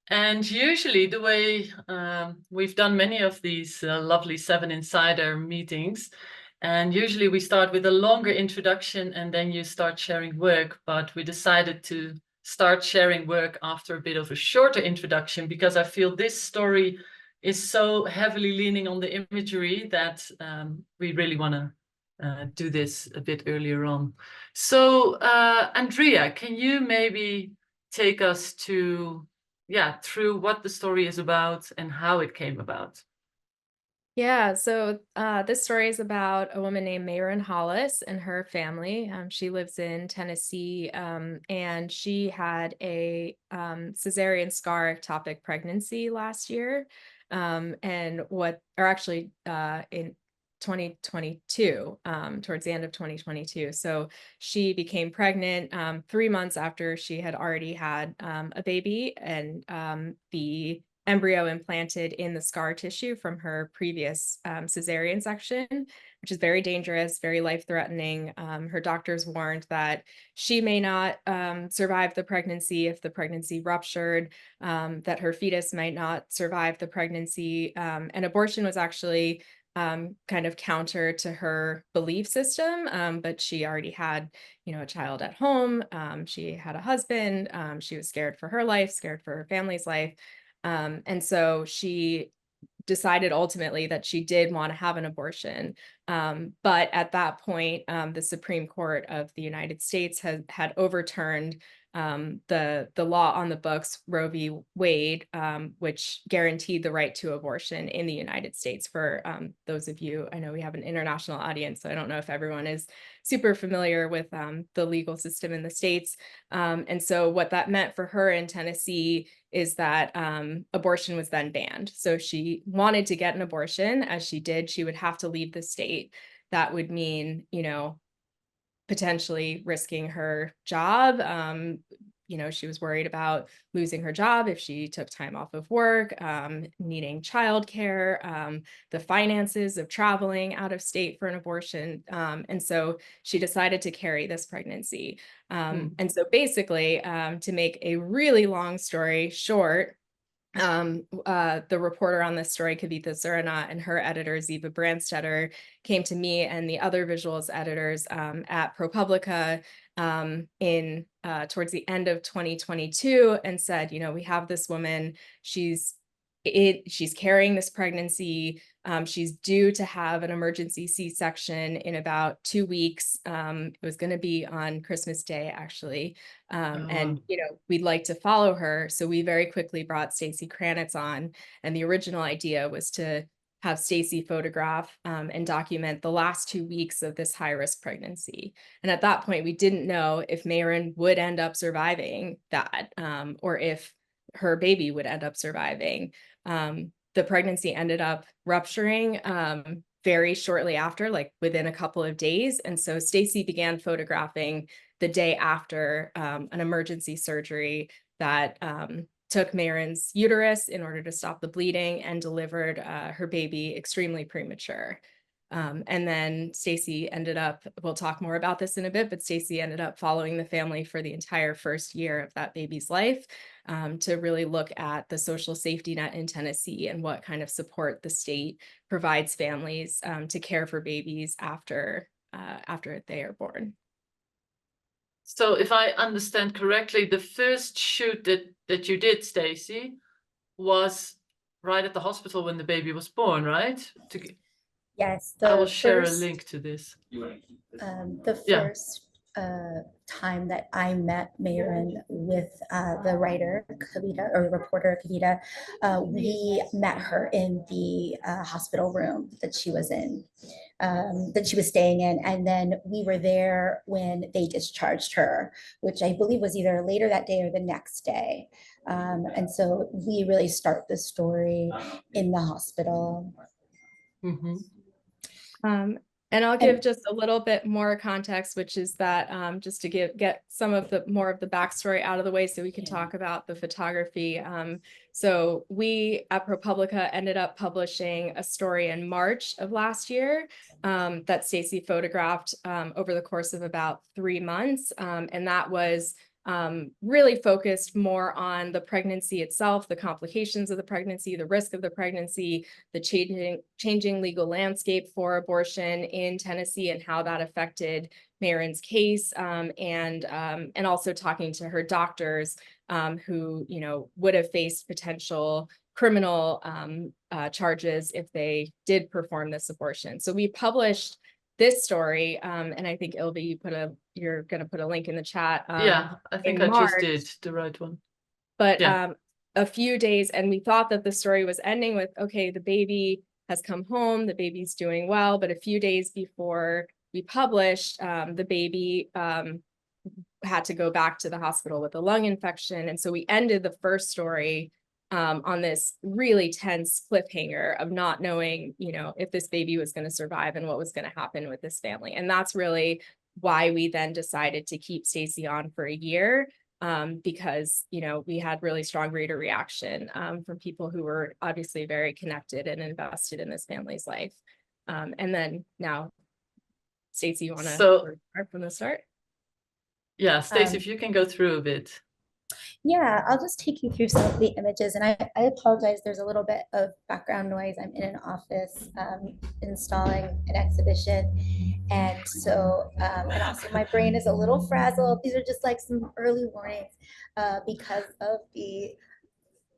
And usually the way we've done many of these lovely 7 Insider meetings, and usually we start with a longer introduction and then you start sharing work, but we decided to start sharing work after a bit of a shorter introduction because I feel this story is so heavily leaning on the imagery that we really want to do this a bit earlier on. So Andrea, can you maybe take us to through what the story is about and how it came about? Yeah, so this story is about a woman named Mayron Hollis and her family. She lives in Tennessee, and she had a cesarean scar ectopic pregnancy last year, in 2022, towards the end of 2022. So she became pregnant 3 months after she had already had a baby, and the embryo implanted in the scar tissue from her previous cesarean section, which is very dangerous, very life-threatening. Her doctors warned that she may not survive the pregnancy if the pregnancy ruptured, that her fetus might not survive the pregnancy, and abortion was actually kind of counter to her belief system, but she already had, a child at home. She had a husband. She was scared for her life, scared for her family's life. And so she decided ultimately that she did want to have an abortion. But at that point, the Supreme Court of the United States had overturned the law on the books, Roe v. Wade, which guaranteed the right to abortion in the United States. For those of you, I know we have an international audience, so I don't know if everyone is super familiar with the legal system in the States. And so what that meant for her in Tennessee is that abortion was then banned. So if she wanted to get an abortion, as she did, she would have to leave the state. That would mean, potentially risking her job. She was worried about losing her job if she took time off of work, needing childcare, the finances of traveling out of state for an abortion. And so she decided to carry this pregnancy. And so basically, to make a really long story short, the reporter on this story, Kavitha Surana, and her editor, Ziva Brandstetter, came to me and the other visuals editors at ProPublica in towards the end of 2022 and said, we have this woman, she's carrying this pregnancy. She's due to have an emergency C-section in about 2 weeks. It was going to be on Christmas Day, actually. And, we'd like to follow her. So we very quickly brought Stacy Kranitz on. And the original idea was to have Stacy photograph and document the last 2 weeks of this high-risk pregnancy. And at that point, we didn't know if Mayron would end up surviving that, or if her baby would end up surviving. The pregnancy ended up rupturing very shortly after, like within a couple of days. And so Stacy began photographing the day after an emergency surgery that took Mayron's uterus in order to stop the bleeding and delivered her baby extremely premature. And then Stacy ended up, we'll talk more about this in a bit, but Stacy ended up following the family for the entire first year of that baby's life to really look at the social safety net in Tennessee and what kind of support the state provides families to care for babies after they are born. So if I understand correctly, the first shoot that you did, Stacy, was right at the hospital when the baby was born, right? Yes, I will share a link to this. the first time that I met Mayron with the writer Kavitha, or reporter Kavitha. We met her in the hospital room that she was in, that she was staying in. And then we were there when they discharged her, which I believe was either later that day or the next day. And so we really start the story in the hospital. Mm-hmm. And I'll give just a little bit more context, which is that just to get some of the more of the backstory out of the way so we can talk about the photography. So we at ProPublica ended up publishing a story in March of last year that Stacy photographed over the course of about 3 months. And that was really focused more on the pregnancy itself, the complications of the pregnancy, the risk of the pregnancy, the changing legal landscape for abortion in Tennessee and how that affected Mayron's case, and also talking to her doctors who, you know, would have faced potential criminal charges if they did perform this abortion. So we published this story, and I think Ilvi, you're going to put a link in the chat. Yeah, I think I just did the right one. But yeah. A few days, and we thought that the story was ending with, okay, the baby has come home, the baby's doing well. But a few days before we published, the baby had to go back to the hospital with a lung infection. And so we ended the first story on this really tense cliffhanger of not knowing, you know, if this baby was going to survive and what was going to happen with this family. And that's really why we then decided to keep Stacy on for a year, because, you know, we had really strong reader reaction from people who were obviously very connected and invested in this family's life. And then now, Stacy, you want to start from the start? Yeah, Stacy, if you can go through a bit. Yeah, I'll just take you through some of the images, and I apologize, there's a little bit of background noise. I'm in an office installing an exhibition, and so and also my brain is a little frazzled. These are just like some early warnings because of the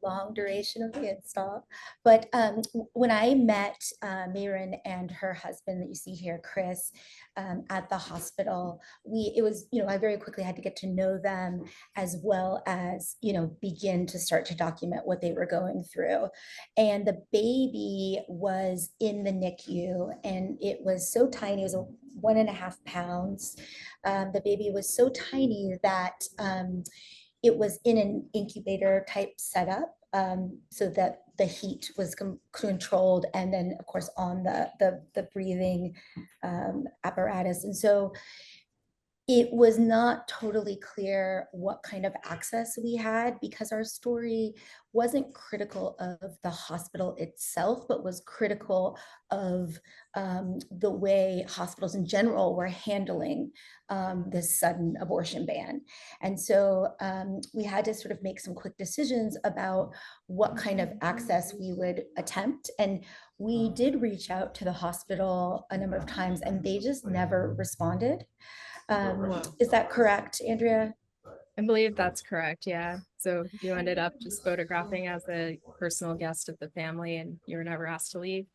long duration of the install. But when I met Mayron and her husband that you see here, Chris, at the hospital, it was, you know, I very quickly had to get to know them, as well as, you know, begin to start to document what they were going through. And the baby was in the NICU, and it was so tiny. It was 1.5 pounds. The baby was so tiny that it was in an incubator type setup, so that the heat was controlled, and then of course on the breathing apparatus. And so it was not totally clear what kind of access we had, because our story wasn't critical of the hospital itself, but was critical of the way hospitals in general were handling this sudden abortion ban. And so we had to sort of make some quick decisions about what kind of access we would attempt. And we did reach out to the hospital a number of times, and they just never responded. Is that correct, Andrea? I believe that's correct. Yeah. So you ended up just photographing as a personal guest of the family, and you were never asked to leave.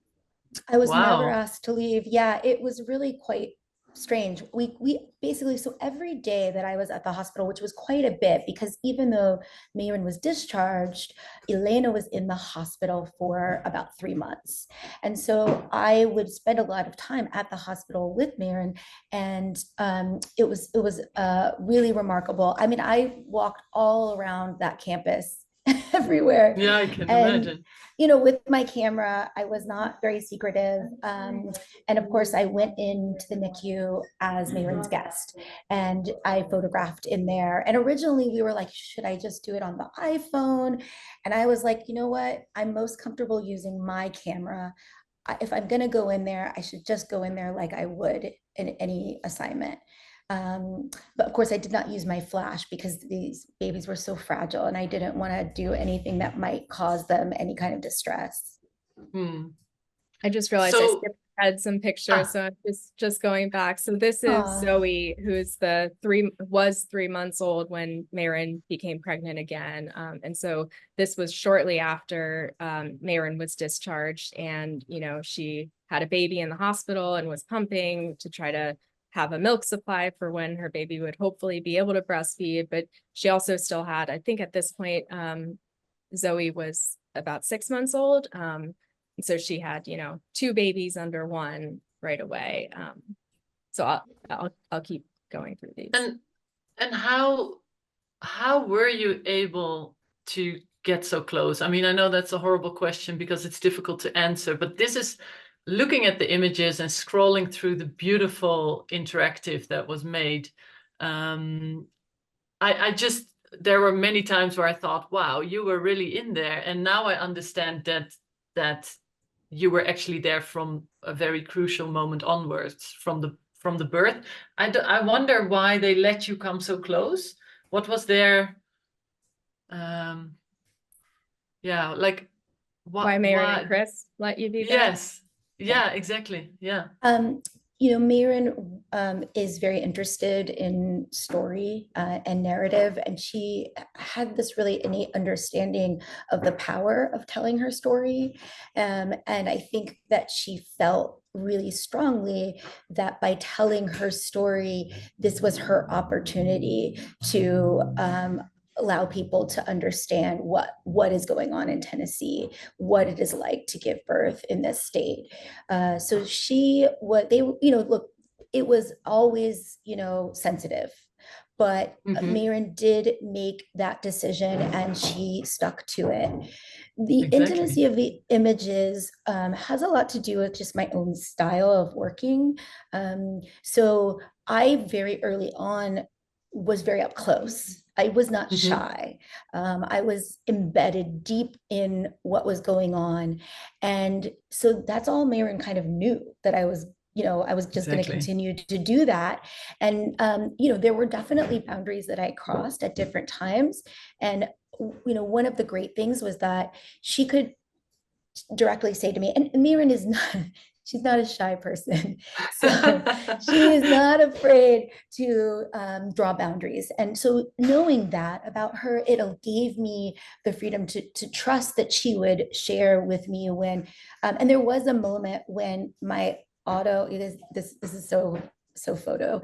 I was never asked to leave. Yeah, it was really quite strange. We basically, so every day that I was at the hospital, which was quite a bit, because even though Mayron was discharged, Elena was in the hospital for about 3 months. And so I would spend a lot of time at the hospital with Mayron, and it was really remarkable. I mean, I walked all around that campus everywhere. Yeah, I can imagine. You know, with my camera, I was not very secretive. And of course, I went into the NICU as Mayron's guest, and I photographed in there. And originally we were like, should I just do it on the iPhone? And I was like, you know what? I'm most comfortable using my camera. If I'm going to go in there, I should just go in there like I would in any assignment. But of course, I did not use my flash because these babies were so fragile, and I didn't want to do anything that might cause them any kind of distress. I just realized I skipped ahead some pictures, so I'm just going back. So this is Zoe, who's was 3 months old when Mayron became pregnant again. And so this was shortly after Mayron was discharged, and, you know, she had a baby in the hospital and was pumping to try to have a milk supply for when her baby would hopefully be able to breastfeed. But she also still had, I think at this point, Zoe was about 6 months old. So she had, 2 babies under one right away. So I'll keep going through these. And how were you able to get so close? I mean, I know that's a horrible question because it's difficult to answer, but this is looking at the images and scrolling through the beautiful interactive that was made. There were many times where I thought, wow, you were really in there. And now I understand that you were actually there from a very crucial moment onwards, from the birth. I wonder why they let you come so close. What was their, like, why Mayron and Chris let you be there? Yes. Yeah, exactly. Yeah. Mayron is very interested in story and narrative, and she had this really innate understanding of the power of telling her story. And I think that she felt really strongly that by telling her story, this was her opportunity to allow people to understand what is going on in Tennessee, what it is like to give birth in this state. So look, it was always, sensitive, but Mayron did make that decision and she stuck to it. The intimacy of the images has a lot to do with just my own style of working. So I very early on was very up close. I was not shy. I was embedded deep in what was going on. And so that's all Mayron kind of knew, that I was just going to continue to do that. And, there were definitely boundaries that I crossed at different times. And, one of the great things was that she could directly say to me, and Mayron is not, she's not a shy person. So she is not afraid to draw boundaries. And so knowing that about her, it gave me the freedom to trust that she would share with me when, and there was a moment when my this is so photo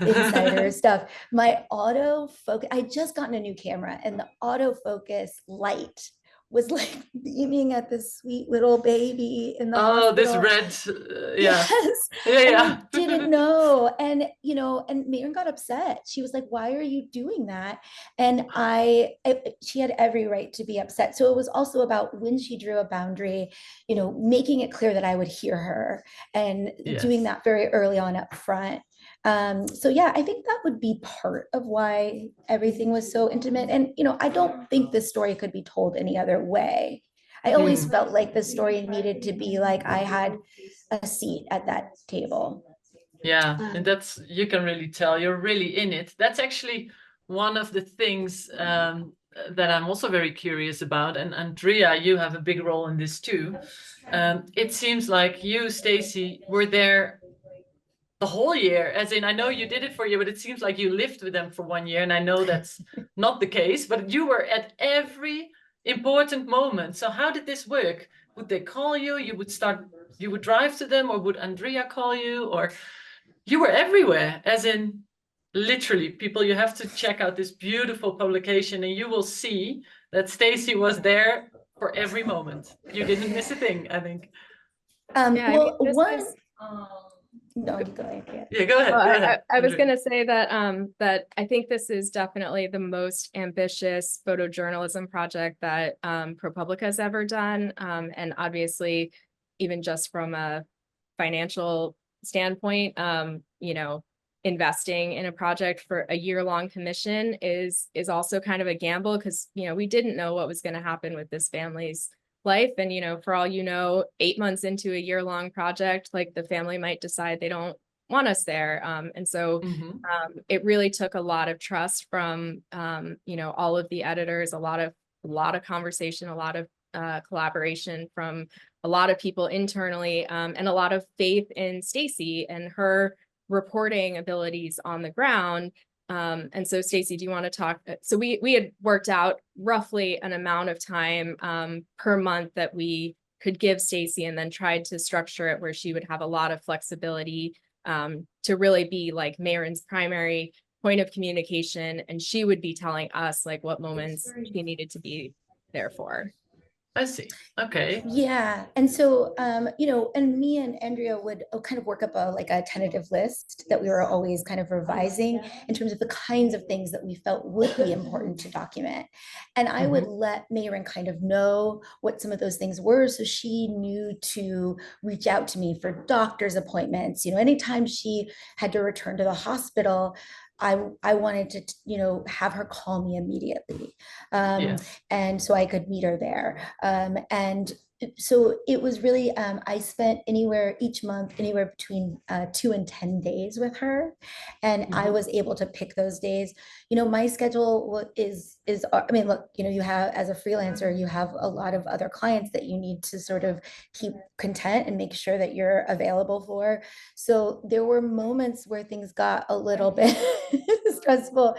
insider stuff. My autofocus, I just gotten a new camera, and the autofocus light was like beaming at this sweet little baby in the hospital. This red, yeah. Yes. Yeah. I didn't know. And, and Mayron got upset. She was like, why are you doing that? And she had every right to be upset. So it was also about, when she drew a boundary, making it clear that I would hear her, and doing that very early on up front. So yeah, I think that would be part of why everything was so intimate. And, I don't think this story could be told any other way. I always felt like the story needed to be like I had a seat at that table. Yeah, and you can really tell you're really in it. That's actually one of the things that I'm also very curious about. And Andrea, you have a big role in this too. It seems like you, Stacy, were there the whole year, as in, I know you did it for a year, but it seems like you lived with them for 1 year, and I know that's not the case, but you were at every important moment. So how did this work? Would they call you? You would drive to them, or would Andrea call you? Or you were everywhere, as in literally, people, you have to check out this beautiful publication and you will see that Stacy was there for every moment. You didn't miss a thing, I think. No, go ahead. Yeah, go ahead. Go ahead. I was going to say that that I think this is definitely the most ambitious photojournalism project that ProPublica has ever done. And obviously, even just from a financial standpoint, investing in a project for a year-long commission is also kind of a gamble, because we didn't know what was going to happen with this family's life. And, for all 8 months into a year-long project, like, the family might decide they don't want us there. And so it really took a lot of trust from, all of the editors, a lot of conversation, a lot of collaboration from a lot of people internally, and a lot of faith in Stacy and her reporting abilities on the ground. And so, Stacy, do you want to talk? So we had worked out roughly an amount of time per month that we could give Stacy, and then tried to structure it where she would have a lot of flexibility to to really be like Mayron's primary point of communication, and she would be telling us like what moments she needed to be there for. I see. Okay. Yeah. And so, and me and Andrea would kind of work up a tentative list that we were always kind of revising in terms of the kinds of things that we felt would be important to document. And I would let Mayron kind of know what some of those things were. So she knew to reach out to me for doctor's appointments. Anytime she had to return to the hospital, I wanted to, have her call me immediately. Yes. And so I could meet her there. And so it was really, I spent each month, anywhere between 2 and 10 days with her. And I was able to pick those days. My schedule I mean, look, you have, as a freelancer, you have a lot of other clients that you need to sort of keep content and make sure that you're available for. So there were moments where things got a little bit stressful.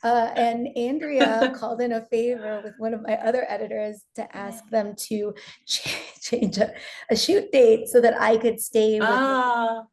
And Andrea called in a favor with one of my other editors to ask them to change a shoot date so that I could stay with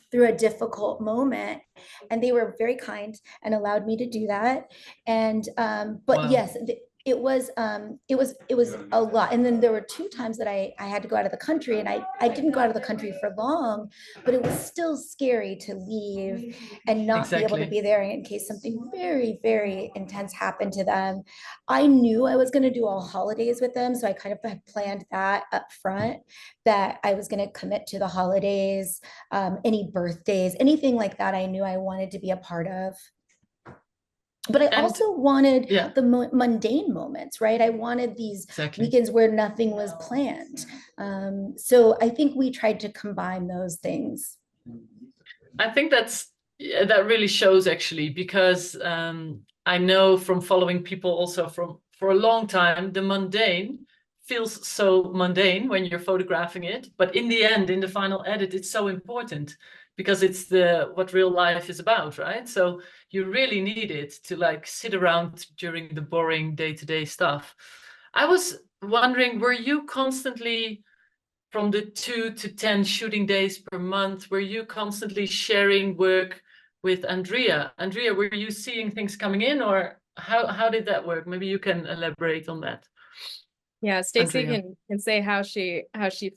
through a difficult moment. And they were very kind and allowed me to do that. And but Wow. yes, it was a lot. And then there were 2 times that I had to go out of the country, and I didn't go out of the country for long, but it was still scary to leave and not be able to be there in case something very, very intense happened to them. I knew I was going to do all holidays with them, so I kind of had planned that up front, that I was going to commit to the holidays, any birthdays, anything like that I knew I wanted to be a part of. But I also wanted the mundane moments, right? I wanted these weekends where nothing was planned. So I think we tried to combine those things. I think that really shows, actually, because I know from following people also for a long time, the mundane feels so mundane when you're photographing it, but in the end, in the final edit, it's so important because it's what real life is about, right? So you really need it to like sit around during the boring day-to-day stuff. I was wondering, were you constantly, from the 2 to 10 shooting days per month, were you constantly sharing work with Andrea? Andrea, were you seeing things coming in, or how did that work? Maybe you can elaborate on that. Yeah, Stacy can say how she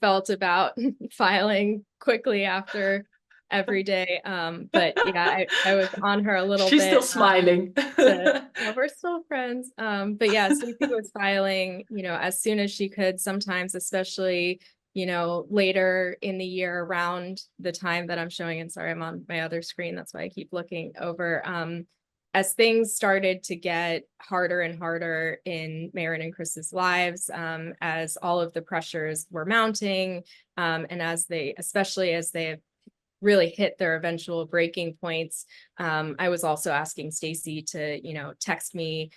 felt about filing quickly after every day. But yeah, I was on her a little bit. She's still smiling. We're still friends. But yeah, Stacy was filing, as soon as she could, sometimes, especially, later in the year around the time that I'm showing. And sorry, I'm on my other screen. That's why I keep looking over. As things started to get harder and harder in Mayron and Chris's lives, as all of the pressures were mounting, and especially as they really hit their eventual breaking points, I was also asking Stacy to, text me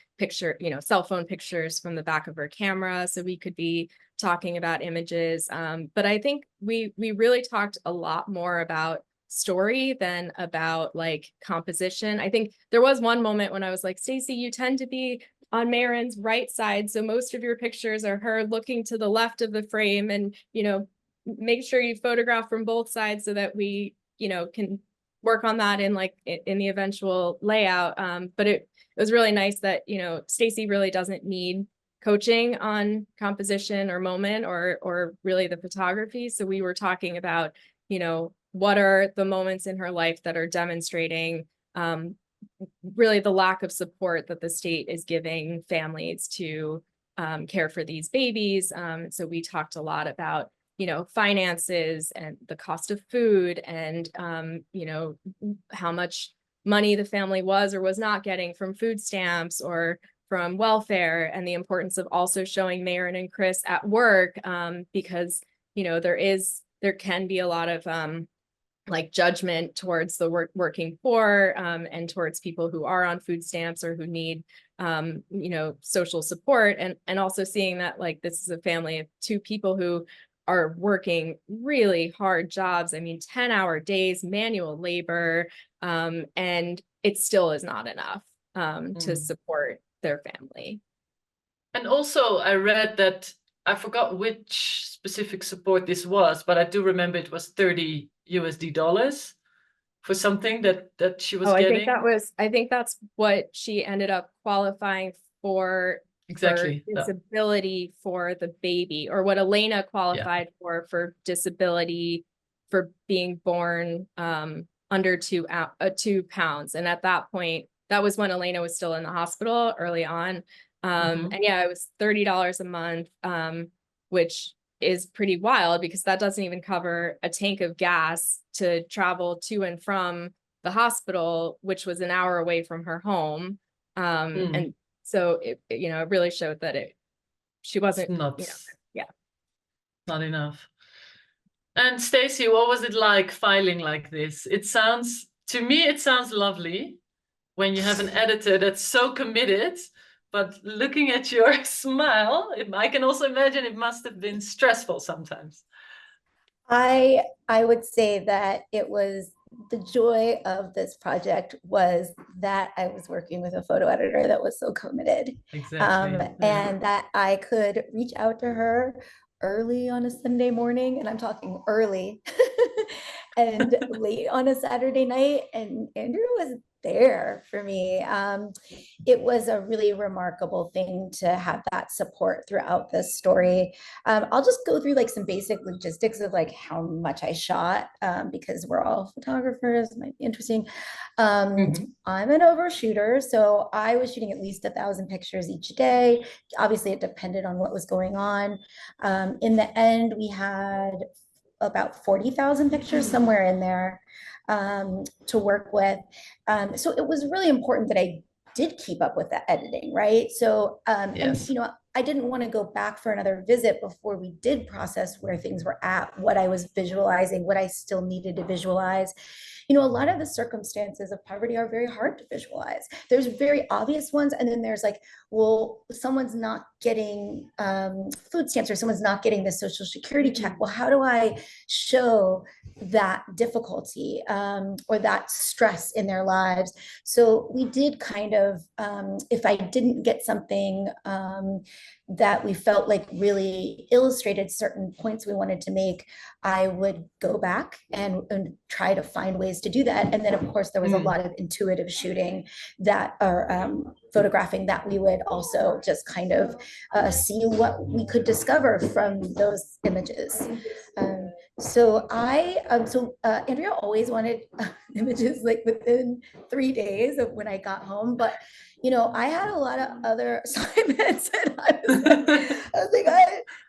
cell phone pictures from the back of her camera so we could be talking about images. But I think we really talked a lot more about story than about like composition. I think there was one moment when I was like, Stacy, you tend to be on Mayron's right side, so most of your pictures are her looking to the left of the frame, and make sure you photograph from both sides so that we can work on that in the eventual layout. But it was really nice that Stacy really doesn't need coaching on composition or moment or really the photography. So we were talking about what are the moments in her life that are demonstrating really the lack of support that the state is giving families to care for these babies. So we talked a lot about, finances and the cost of food and, how much money the family was or was not getting from food stamps or from welfare, and the importance of also showing Mayron and Chris at work, because, there can be a lot of judgment towards the working poor, and towards people who are on food stamps or who need social support, and also seeing that this is a family of 2 people who are working really hard jobs. I mean, 10-hour days, manual labor, and it still is not enough to support their family. And also I read that, I forgot which specific support this was, but I do remember it was $30 USD. for something that she was Oh, getting? I think that's what she ended up qualifying for Exactly. Yeah. disability for the baby, or what Elena qualified for disability for being born under 2 pounds. And at that point, that was when Elena was still in the hospital early on. And yeah, it was $30 a month, which is pretty wild because that doesn't even cover a tank of gas to travel to and from the hospital, which was an hour away from her home. And so it really showed that she wasn't, Not enough. And Stacy, what was it like filing like this? To me, it sounds lovely when you have an editor that's so committed, but looking at your smile, I can also imagine it must have been stressful sometimes. I would say that it was the joy of this project was that I was working with a photo editor that was so committed. Exactly. And that I could reach out to her early on a Sunday morning, and I'm talking early, and late on a Saturday night, and Andrea was there for me. It was a really remarkable thing to have that support throughout this story. I'll just go through like some basic logistics of like how much I shot, because we're all photographers, it might be interesting. I'm an overshooter, so I was shooting at least 1,000 pictures each day. Obviously, it depended on what was going on. In the end, we had about 40,000 pictures, somewhere in there, to work with. So it was really important that I did keep up with the editing, right? So, Yes. and I didn't want to go back for another visit before we did process where things were at, what I was visualizing, what I still needed to visualize. A lot of the circumstances of poverty are very hard to visualize. There's very obvious ones, and then there's like, well, someone's not getting food stamps, or someone's not getting the Social Security check. Well, how do I show that difficulty or that stress in their lives? So we did kind of, if I didn't get something that we felt like really illustrated certain points we wanted to make, I would go back and try to find ways to do that. And then, of course, there was a lot of intuitive shooting that are photographing that we would also just kind of see what we could discover from those images. So Andrea always wanted images like within 3 days of when I got home, but I had a lot of other assignments, and I was like,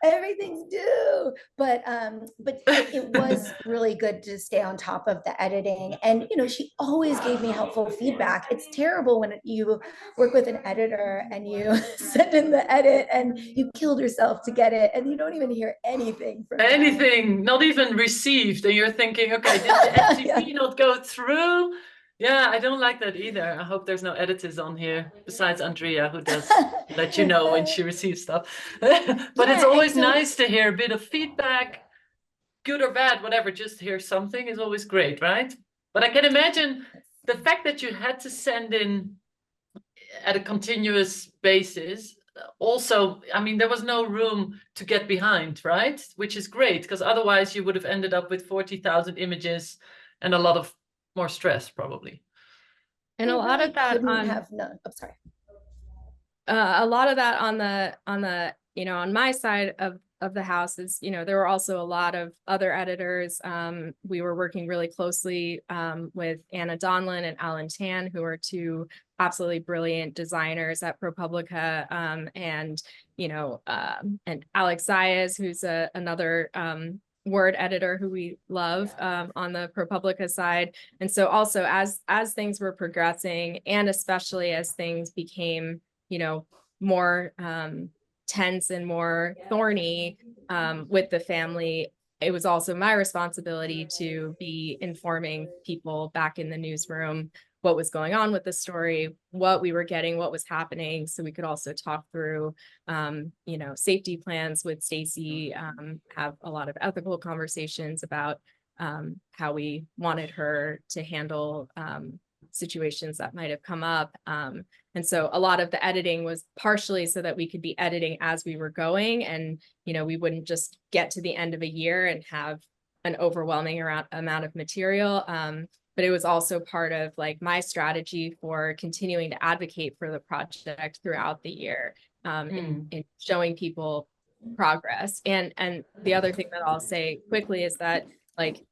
everything's due. But it was really good to stay on top of the editing, and she always gave me helpful feedback. It's terrible when you work with an editor and you send in the edit and you killed yourself to get it, and you don't even hear anything from them. Not even received, and you're thinking, okay, did the FTP not go through? Yeah, I don't like that either. I hope there's no editors on here besides Andrea, who does let you know when she receives stuff. But it's always nice to hear a bit of feedback, good or bad, whatever. Just hear something is always great, right? But I can imagine the fact that you had to send in at a continuous basis. Also, I mean, there was no room to get behind, right? Which is great, because otherwise you would have ended up with 40,000 images and a lot of more stress, probably. And a lot of that a lot of that on the on my side of the house is, there were also a lot of other editors. We were working really closely with Anna Donlin and Alan Tan, who are two absolutely brilliant designers at ProPublica, and Alex Zayas, who's another word editor who we love on the ProPublica side. And so also as things were progressing, and especially as things became more tense and more thorny with the family, it was also my responsibility to be informing people back in the newsroom what was going on with the story, what we were getting, what was happening, so we could also talk through safety plans with Stacy, have a lot of ethical conversations about how we wanted her to handle situations that might have come up. And so a lot of the editing was partially so that we could be editing as we were going, and we wouldn't just get to the end of a year and have an overwhelming amount of material. but it was also part of like my strategy for continuing to advocate for the project throughout the year, in showing people progress. And the other thing that I'll say quickly is that, like,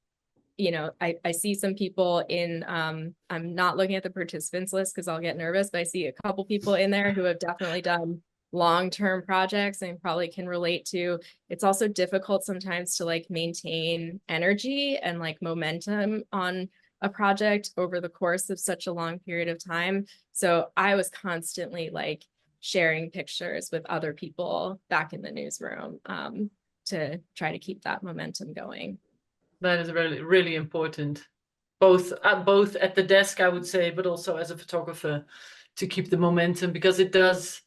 you know, I see some people in, I'm not looking at the participants list because I'll get nervous, but I see a couple people in there who have definitely done long-term projects and probably can relate to. It's also difficult sometimes to like maintain energy and like momentum on a project over the course of such a long period of time. So I was constantly like sharing pictures with other people back in the newsroom, to try to keep that momentum going. That is really, really important, both at the desk, I would say, but also as a photographer, to keep the momentum, because it does.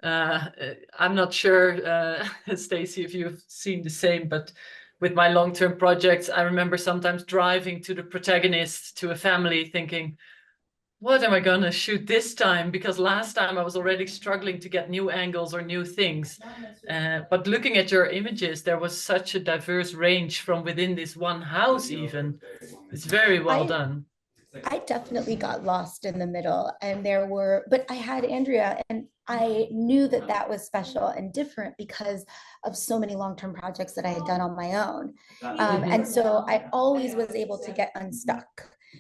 I'm not sure, Stacy, if you've seen the same, but with my long-term projects, I remember sometimes driving to the protagonist, to a family, thinking, what am I going to shoot this time? Because last time I was already struggling to get new angles or new things. But looking at your images, there was such a diverse range from within this one house even. It's very well done. I definitely got lost in the middle, and but I had Andrea, and I knew that that was special and different because of so many long-term projects that I had done on my own. And so I always was able to get unstuck.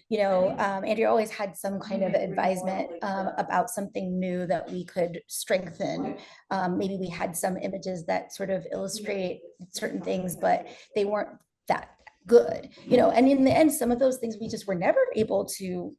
You know, Andrea always had some kind of advisement about something new that we could strengthen. Maybe we had some images that sort of illustrate certain things, but they weren't that good, you know. And in the end, some of those things we just were never able to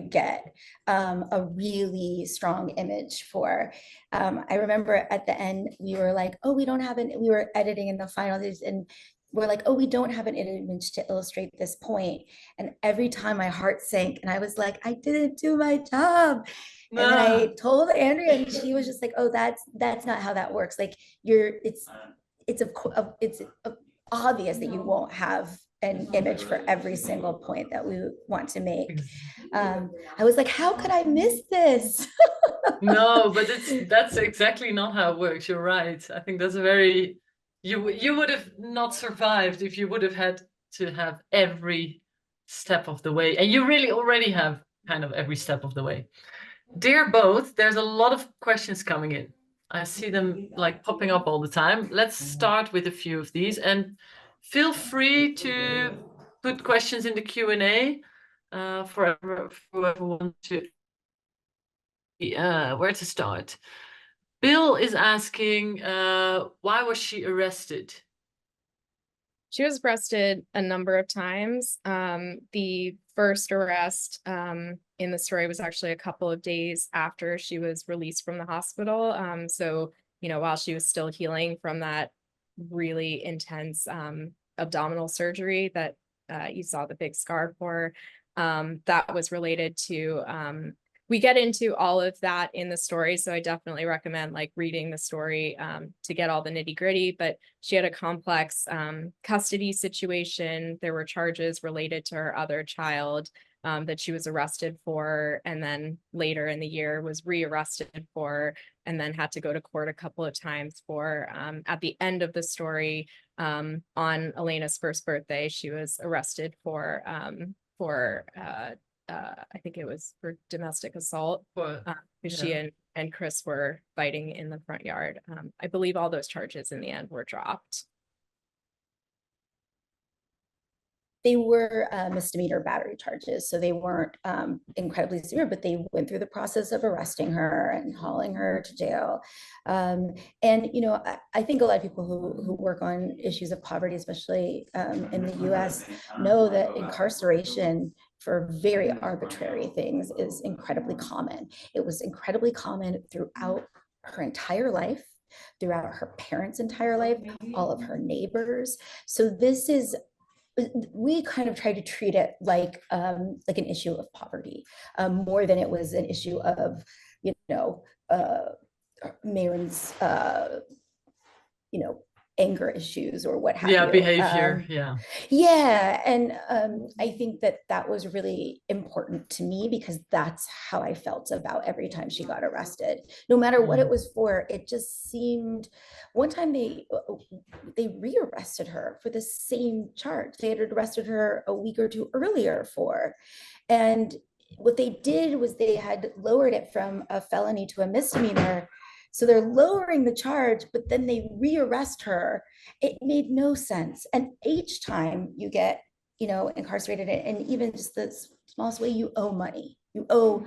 get a really strong image for. I remember at the end we were like, oh, we were editing in the final days, and we're like, oh, we don't have an image to illustrate this point. And every time my heart sank, and I was like, I didn't do my job. And then I told Andrea, and she was just like, oh, that's not how that works. Like, it's obvious that you won't have an image for every single point that we want to make. I was like, how could I miss this? No, but that's exactly not how it works. You're right. I think that's a very, you would have not survived if you would have had to have every step of the way. And you really already have kind of every step of the way. Dear both, there's a lot of questions coming in. I see them like popping up all the time. Let's start with a few of these, and feel free to put questions in the Q&A for whoever wants to. Where to start? Bill is asking, why was she arrested? She was arrested a number of times. The first arrest in the story was actually a couple of days after she was released from the hospital. So, you know, while she was still healing from that really intense abdominal surgery that you saw the big scar for, that was related to, we get into all of that in the story. So I definitely recommend like reading the story to get all the nitty gritty, but she had a complex custody situation. There were charges related to her other child that she was arrested for, and then later in the year was rearrested for, and then had to go to court a couple of times for. At the end of the story, on Elena's first birthday, she was arrested for I think it was for domestic assault, because she and Chris were fighting in the front yard. I believe all those charges in the end were dropped. They were misdemeanor battery charges, so they weren't incredibly severe, but they went through the process of arresting her and hauling her to jail. And, you know, I think a lot of people who work on issues of poverty, especially in the US, know that incarceration for very arbitrary things is incredibly common. It was incredibly common throughout her entire life, throughout her parents' entire life, all of her neighbors. So this is, we kind of try to treat it like an issue of poverty, more than it was an issue of, you know, Mayron's, you know, anger issues or what have Yeah, you. behavior. Yeah. Yeah, and I think that that was really important to me because that's how I felt about every time she got arrested. No matter what it was for, it just seemed. One time they rearrested her for the same charge they had arrested her a week or two earlier for, and what they did was they had lowered it from a felony to a misdemeanor. So they're lowering the charge, but then they rearrest her. It made no sense. And each time you get, incarcerated, and even just the smallest way, you owe money. You owe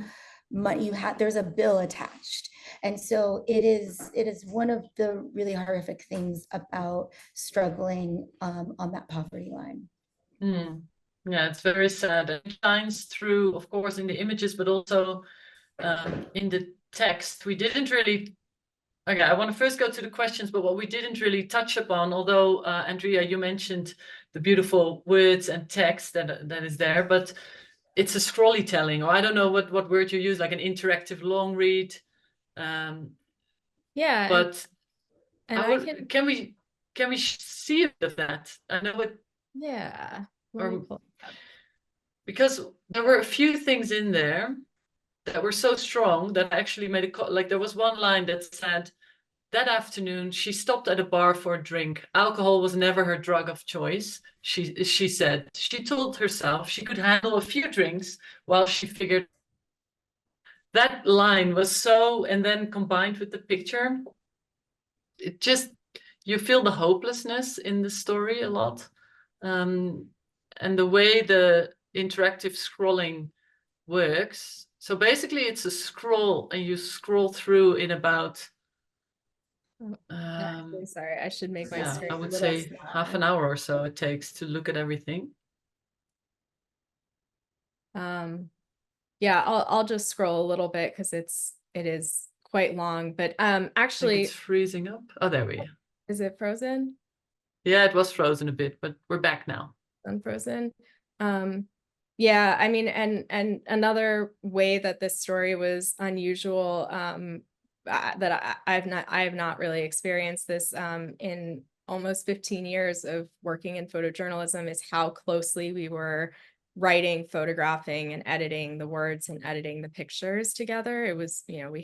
money. There's a bill attached. And so it is one of the really horrific things about struggling on that poverty line. Mm. Yeah, it's very sad. It shines through, of course, in the images, but also in the text. We didn't really. Okay, I want to first go to the questions, but what we didn't really touch upon, although Andrea, you mentioned the beautiful words and text that is there, but it's a scrolly telling, or I don't know what word you use, like an interactive long read. Yeah, but and can we see a bit of that? I know it. Yeah. Because there were a few things in there that were so strong that I actually made like there was one line that said, that afternoon, she stopped at a bar for a drink. Alcohol was never her drug of choice, she said. She told herself she could handle a few drinks while she figured. That line was so, and then combined with the picture, it just, you feel the hopelessness in the story a lot. And the way the interactive scrolling works. So basically it's a scroll and you scroll through in about sorry, I should make my yeah, screen I a would little say smaller. half an hour or so it takes to look at everything. Yeah, I'll just scroll a little bit because it is quite long, but actually it's freezing up. Oh, there we go. Is it frozen? Yeah, it was frozen a bit, but we're back now. Unfrozen. Yeah, I mean, and another way that this story was unusual, that I have not really experienced this in almost 15 years of working in photojournalism, is how closely we were writing, photographing, and editing the words and editing the pictures together. It was, we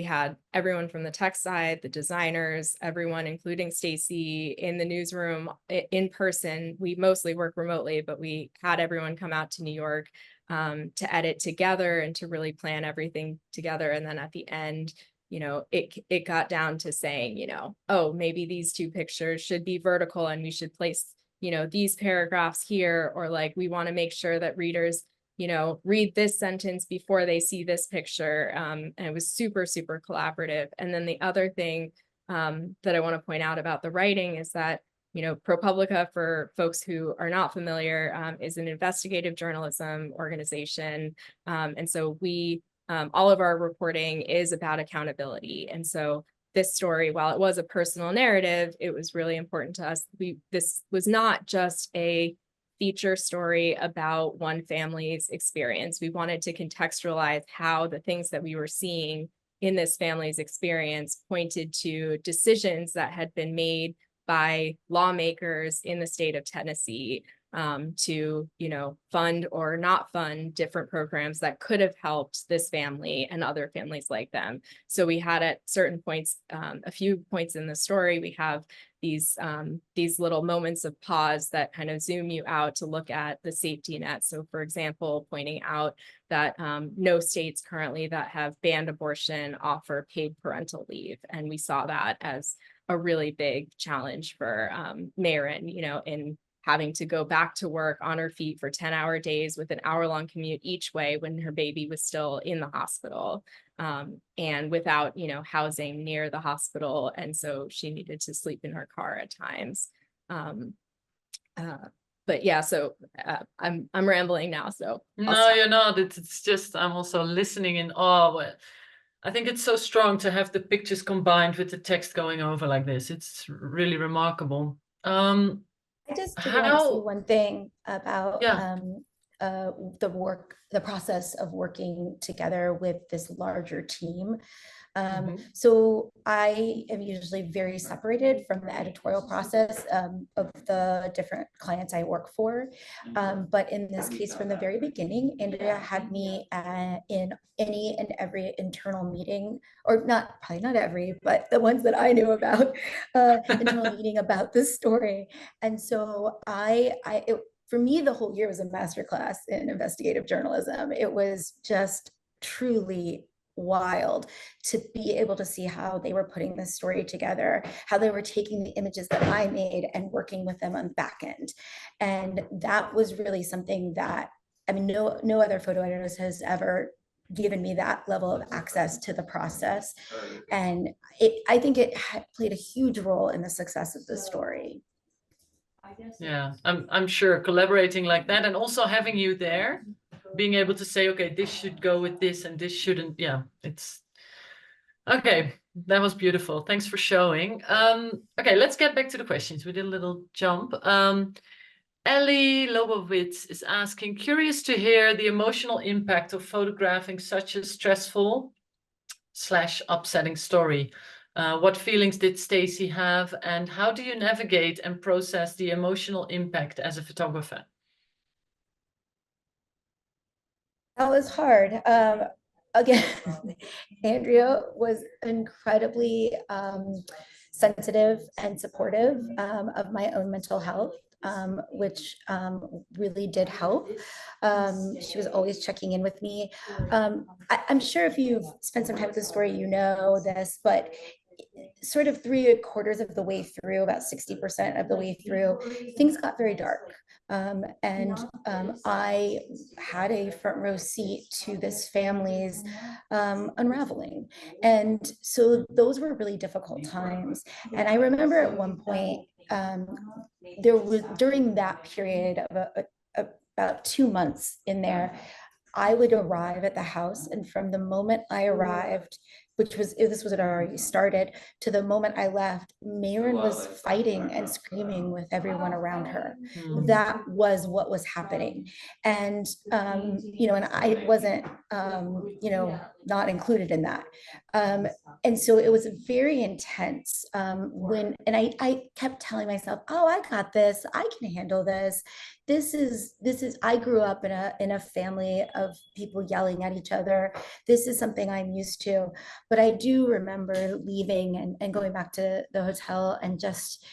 had everyone from the tech side, the designers, everyone, including Stacy, in the newsroom in person. We mostly work remotely, but we had everyone come out to New York to edit together and to really plan everything together. And then at the end, it got down to saying, oh, maybe these two pictures should be vertical and we should place, these paragraphs here, or like, we want to make sure that readers read this sentence before they see this picture. And it was super, super collaborative. And then the other thing that I want to point out about the writing is that, ProPublica, for folks who are not familiar, is an investigative journalism organization. And so all of our reporting is about accountability. And so this story, while it was a personal narrative, it was really important to us. This was not just a feature story about one family's experience. We wanted to contextualize how the things that we were seeing in this family's experience pointed to decisions that had been made by lawmakers in the state of Tennessee to, fund or not fund different programs that could have helped this family and other families like them. So we had at certain points, a few points in the story, we have these little moments of pause that kind of zoom you out to look at the safety net. So for example, pointing out that no states currently that have banned abortion offer paid parental leave. And we saw that as a really big challenge for Mayron, in having to go back to work on her feet for 10-hour days with an hour-long commute each way when her baby was still in the hospital, and without, housing near the hospital. And so she needed to sleep in her car at times. But yeah, so I'm rambling now. So no, you're not. It's just, I'm also listening in awe. I think it's so strong to have the pictures combined with the text going over like this. It's really remarkable. I just want to say one thing about the process of working together with this larger team. So I am usually very separated from the editorial process of the different clients I work for. But in this case, from the very beginning, Andrea had me in any and every internal meeting, or probably not every, but the ones that I knew about, internal meeting about this story. And so for me, the whole year was a masterclass in investigative journalism. It was just truly wild to be able to see how they were putting this story together, how they were taking the images that I made and working with them on the back end. And that was really something that, I mean, no other photo editor has ever given me that level of access to the process. And I think it played a huge role in the success of the story. Yeah, I'm sure collaborating like that, and also having you there, being able to say, okay, this should go with this and this shouldn't. Yeah, it's okay. That was beautiful. Thanks for showing. Okay, let's get back to the questions. We did a little jump. Ellie Lobowitz is asking, curious to hear the emotional impact of photographing such a stressful / upsetting story. What feelings did Stacy have, and how do you navigate and process the emotional impact as a photographer? That was hard. Again, Andrea was incredibly sensitive and supportive of my own mental health, which really did help. She was always checking in with me. I'm sure if you've spent some time with the story, you know this, but sort of 3/4 of the way through, about 60% of the way through, things got very dark. I had a front row seat to this family's unraveling. And so those were really difficult times. And I remember at one point, there was, during that period of about 2 months in there, I would arrive at the house, and from the moment I arrived, this was already started, to the moment I left, Mayron was fighting and screaming with everyone around her. That was what was happening. And, and I wasn't, not included in that. And so it was very intense and I kept telling myself, oh, I got this, I can handle this. I grew up in a family of people yelling at each other. This is something I'm used to. But I do remember leaving and going back to the hotel and just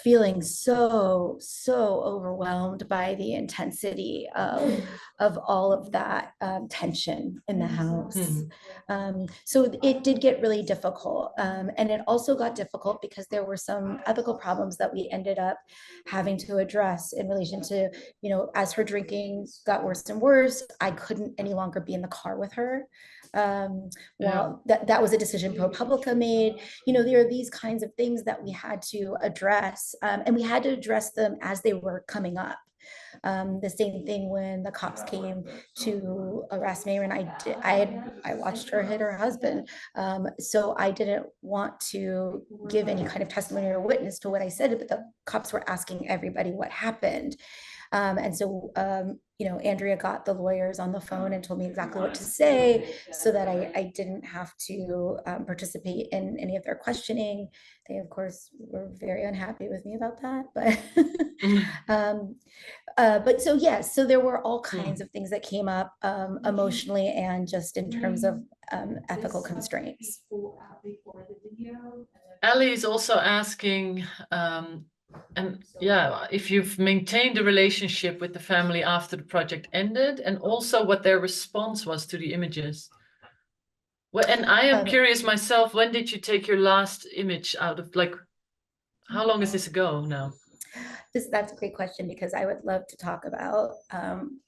feeling so overwhelmed by the intensity of all of that tension in the house. So it did get really difficult. And it also got difficult because there were some ethical problems that we ended up having to address in relation to, as her drinking got worse and worse, I couldn't any longer be in the car with her. That was a decision ProPublica made. There are these kinds of things that we had to address, and we had to address them as they were coming up. The same thing when the cops came to arrest Mayron. I watched her hit her husband, so I didn't want to give any kind of testimony or witness to what I said, but the cops were asking everybody what happened. And so, Andrea got the lawyers on the phone and told me exactly what to say so that I didn't have to participate in any of their questioning. They, of course, were very unhappy with me about that. But so, yes, so there were all kinds of things that came up emotionally and just in terms of ethical constraints. Ellie is also asking, if you've maintained a relationship with the family after the project ended, and also what their response was to the images. Well, and I am curious myself, when did you take your last image out of, how long is this ago now? That's a great question, because I would love to talk about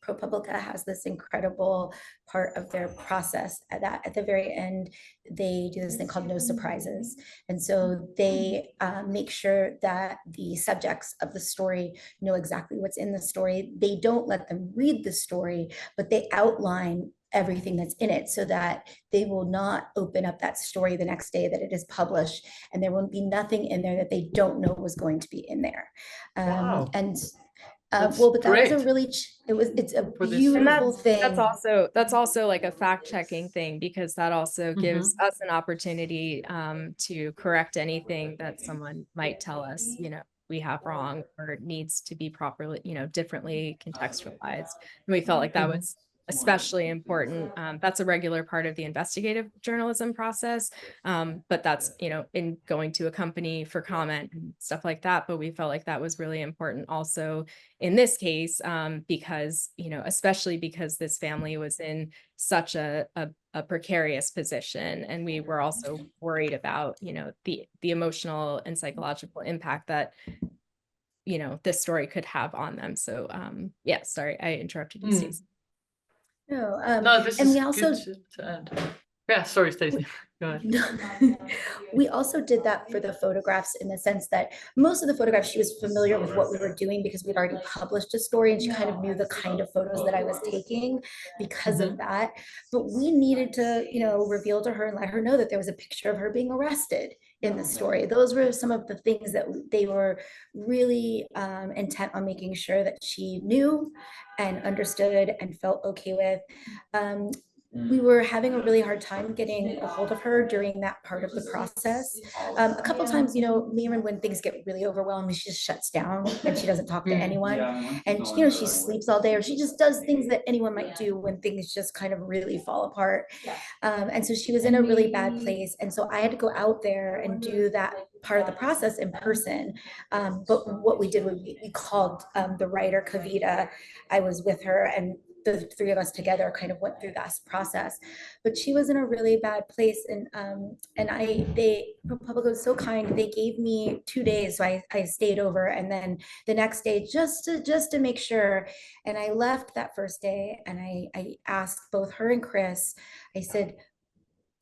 ProPublica has this incredible part of their process that at the very end, they do this thing called no surprises. And so they make sure that the subjects of the story know exactly what's in the story. They don't let them read the story, but they outline everything that's in it so that they will not open up that story the next day that it is published, and there will be nothing in there that they don't know was going to be in there. Wow. And Well, but that was a great really, it's a for this. beautiful That's thing. also like a fact-checking thing, because that also gives us an opportunity to correct anything that someone might tell us, we have wrong or needs to be properly, differently contextualized. And we felt like that was especially important. That's a regular part of the investigative journalism process. But that's, in going to a company for comment and stuff like that. But we felt like that was really important also in this case, because, especially because this family was in such a precarious position. And we were also worried about, the emotional and psychological impact that, this story could have on them. So yeah, sorry, I interrupted you, Stacy. No, No, this and is we also good to add. Yeah, sorry, Stacy. Go ahead. we also did that for the photographs, in the sense that most of the photographs, she was familiar with what we were doing because we'd already published a story, and she kind of knew the kind of photos that I was taking because of that. But we needed to, reveal to her and let her know that there was a picture of her being arrested in the story. Those were some of the things that they were really intent on making sure that she knew and understood and felt okay with. We were having a really hard time getting a hold of her during that part of the process. A couple of times, Mayron, when things get really overwhelmed, she just shuts down and she doesn't talk to anyone. And, she sleeps all day, or she just does things that anyone might do when things just kind of really fall apart. And so she was in a really bad place. And so I had to go out there and do that part of the process in person. But what we did was we called the writer, Kavitha. I was with her, and the three of us together kind of went through that process. But she was in a really bad place, and ProPublica was so kind. They gave me 2 days, so I stayed over, and then the next day just to make sure. And I left that first day, and I asked both her and Chris. I said,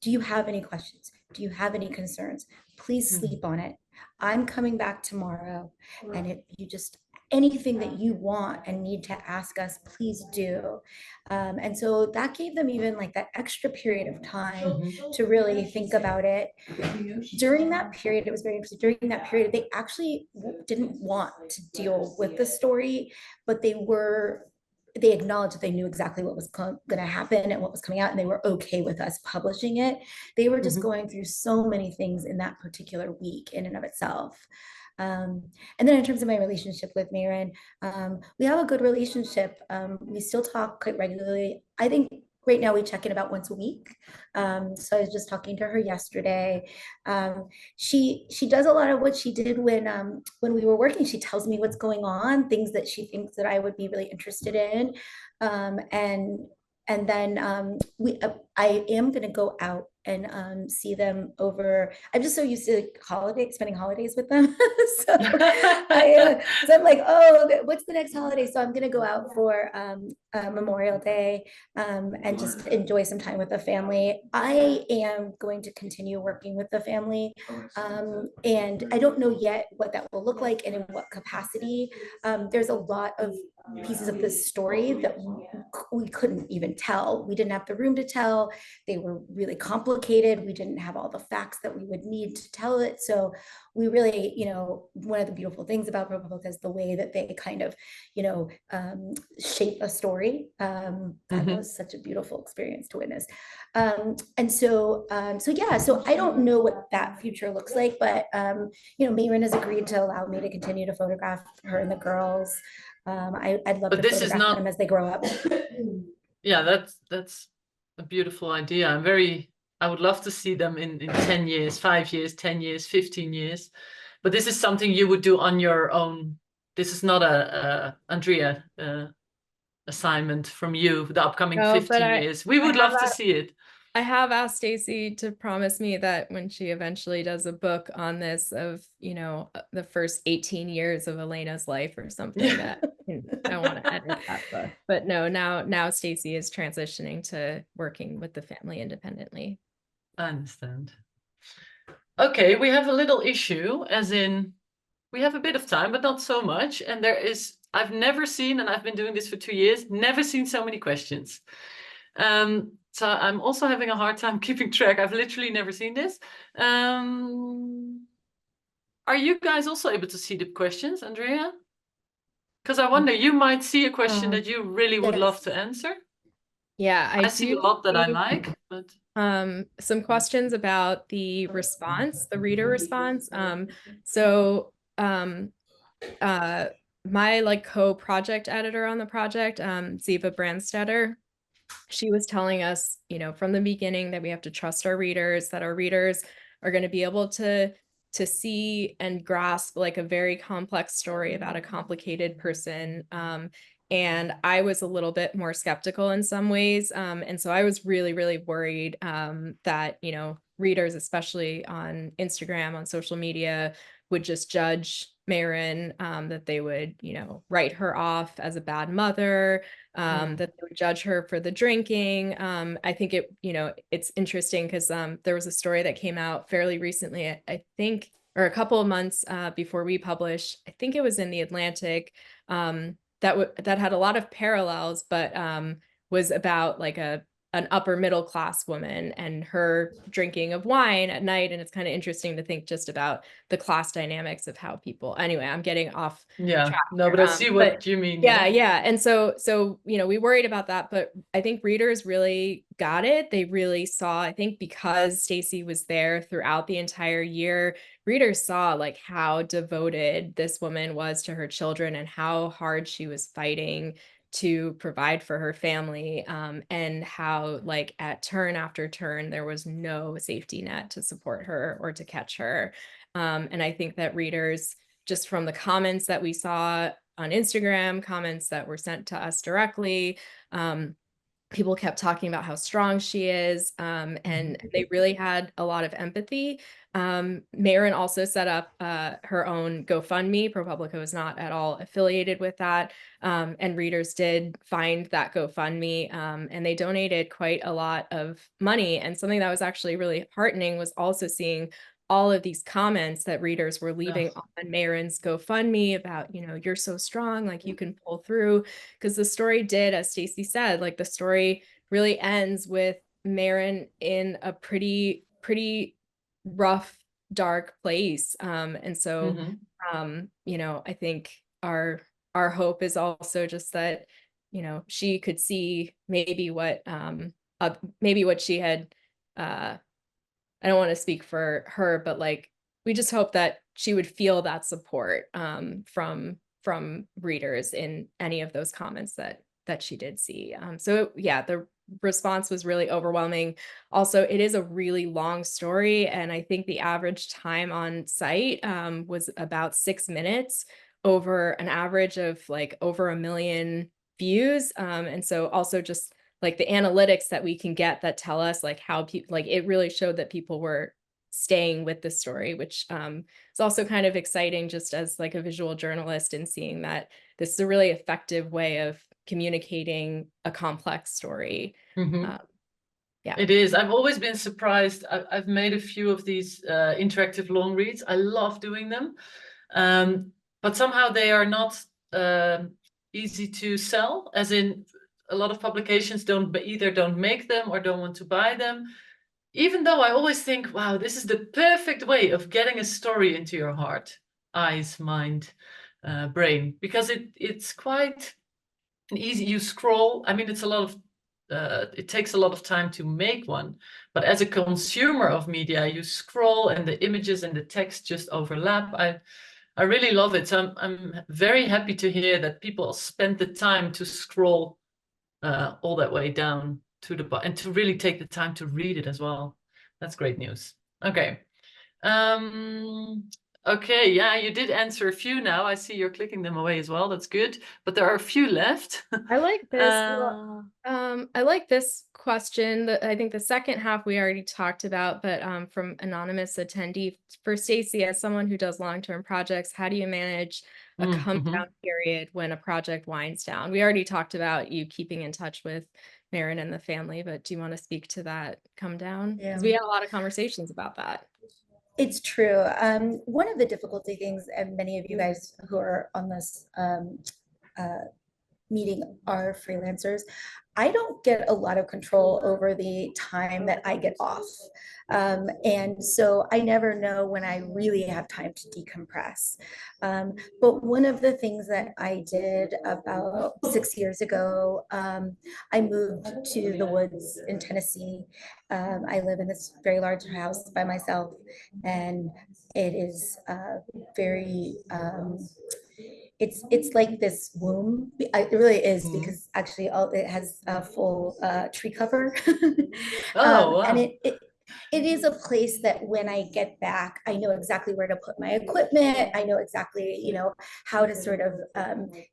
"Do you have any questions? Do you have any concerns? Please sleep on it. I'm coming back tomorrow, and if you just anything that you want and need to ask us, please do." And so that gave them even like that extra period of time to really think about it. During that period, it was very interesting. During that period, they actually didn't want to deal with the story, but they acknowledged that they knew exactly what was going to happen and what was coming out, and they were okay with us publishing it. They were just going through so many things in that particular week in and of itself. And then in terms of my relationship with Mayron, we have a good relationship. We still talk quite regularly. I think right now we check in about once a week. So I was just talking to her yesterday. She does a lot of what she did when we were working. She tells me what's going on, things that she thinks that I would be really interested in. And then I am going to go out and see them over. I'm just so used to spending holidays with them. So I'm like, oh, what's the next holiday? So I'm going to go out for Memorial Day and just enjoy some time with the family. I am going to continue working with the family. And I don't know yet what that will look like and in what capacity. There's a lot of pieces of this story that we couldn't even tell. We didn't have the room to tell. They were really complicated. We didn't have all the facts that we would need to tell it. So we really, one of the beautiful things about ProPublica is the way that they kind of, shape a story. That was such a beautiful experience to witness. And so yeah, so I don't know what that future looks like, but, Mayron has agreed to allow me to continue to photograph her and the girls. I'd love to photograph them as they grow up. Yeah, that's a beautiful idea. I would love to see them in 10 years, 5 years, 10 years, 15 years. But this is something you would do on your own. This is not a Andrea assignment from you, the upcoming 15 years. We would love to see it. I have asked Stacy to promise me that when she eventually does a book on this of, the first 18 years of Elena's life or something, that I want to edit that book. But no, now Stacy is transitioning to working with the family independently. I understand. Okay, we have a little issue, as in we have a bit of time, but not so much. And I've never seen, and I've been doing this for 2 years, never seen so many questions. So I'm also having a hard time keeping track. I've literally never seen this. Are you guys also able to see the questions, Andrea? Because I wonder, you might see a question Oh, that you really would love Yes. to answer. yeah, I I see do a lot that I see, like, but some questions about the response, the reader response. So my like co-project editor on the project, Ziva Brandstetter, she was telling us, you know, from the beginning that we have to trust our readers, that our readers are going to be able to see and grasp like a very complex story about a complicated person. And I was a little bit more skeptical in some ways. And so I was really, really worried that, you know, readers, especially on Instagram, on social media, would just judge Mayron, that they would, you know, write her off as a bad mother, that they would judge her for the drinking. I think it, you know, it's interesting because there was a story that came out fairly recently, I think, or a couple of months before we published. I think it was in the Atlantic, that had a lot of parallels, but was about like an upper middle class woman and her drinking of wine at night. And it's kind of interesting to think just about the class dynamics of how people, anyway, I'm getting off yeah, track no, here. but I see But what you mean. yeah. And so, you know, we worried about that, but I think readers really got it. They really saw, I think because Stacy was there throughout the entire year, readers saw like how devoted this woman was to her children and how hard she was fighting to provide for her family, and how like at turn after turn, there was no safety net to support her or to catch her. And I think that readers, just from the comments that we saw on Instagram, comments that were sent to us directly, people kept talking about how strong she is, and they really had a lot of empathy. Mayron also set up her own GoFundMe. ProPublica was not at all affiliated with that, and readers did find that GoFundMe, and they donated quite a lot of money. And something that was actually really heartening was also seeing all of these comments that readers were leaving on Mayron's GoFundMe about, you know, you're so strong, like you can pull through. Because the story did, as Stacy said, like the story really ends with Mayron in a pretty rough, dark place. And so, you know, I think our hope is also just that, you know, she could see maybe what she had, I don't want to speak for her, but like we just hope that she would feel that support from readers in any of those comments that she did see. So yeah, the response was really overwhelming. Also, it is a really long story, and I think the average time on site was about 6 minutes, over an average of like over 1 million views. And so also just like the analytics that we can get that tell us like how people, like it really showed that people were staying with the story, which is also kind of exciting just as like a visual journalist, and seeing that this is a really effective way of communicating a complex story. Yeah, It is. I've always been surprised. I've made a few of these interactive long reads. I love doing them, but somehow they are not easy to sell, as in a lot of publications either don't make them or don't want to buy them. Even though I always think, wow, this is the perfect way of getting a story into your heart, eyes, mind, brain, because it's quite easy. You scroll. I mean, it's a lot of it takes a lot of time to make one, but as a consumer of media, you scroll and the images and the text just overlap. I really love it. So I'm very happy to hear that people spend the time to scroll all that way down to the bottom and to really take the time to read it as well. That's great news. Okay. Okay, yeah, you did answer a few now. I see you're clicking them away as well. That's good. But there are a few left. I like this. I like this question. I think the second half we already talked about, but from anonymous attendee, for Stacy, as someone who does long-term projects, how do you manage a come down period when a project winds down? We already talked about you keeping in touch with Mayron and the family, but do you want to speak to that come down? Because we had a lot of conversations about that. It's true. One of the difficulty things, and many of you guys who are on this meeting are freelancers. I don't get a lot of control over the time that I get off. And so I never know when I really have time to decompress. But one of the things that I did about 6 years ago, I moved to the woods in Tennessee. I live in this very large house by myself, and it is very it's like this womb. It really is, because actually it has a full tree cover. Oh, And wow. it is a place that when I get back, I know exactly where to put my equipment. I know exactly, how to sort of